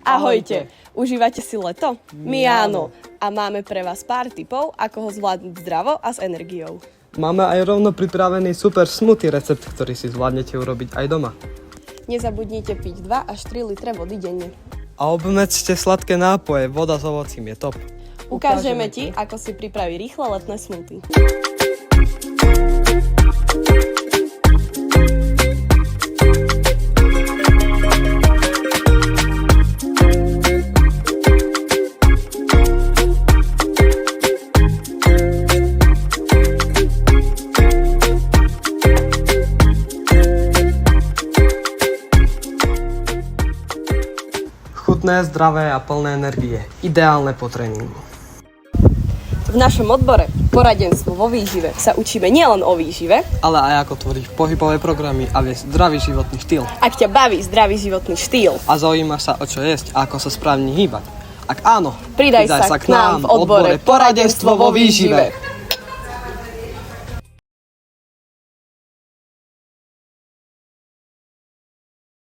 Ahojte! Užívate si leto? My áno. A máme pre vás pár tipov, ako ho zvládnuť zdravo a s energiou. Máme aj rovno pripravený super smoothie recept, ktorý si zvládnete urobiť aj doma. Nezabudnite piť 2 až 3 litre vody denne. A obmedzte sladké nápoje, voda s ovocím je top. Ukážeme ti, ako si pripraviť rýchle letné smoothie. Chutné, zdravé a plné energie. Ideálne po tréningu. V našom odbore Poradenstvo vo výžive sa učíme nielen o výžive, Ale aj ako tvoriť pohybové programy a viesť zdravý životný štýl. ak ťa baví zdravý životný štýl. A zaujímaš sa, o čo jesť a ako sa správne hýbať. Ak áno, Pridaj sa k nám v odbore Poradenstvo vo výžive.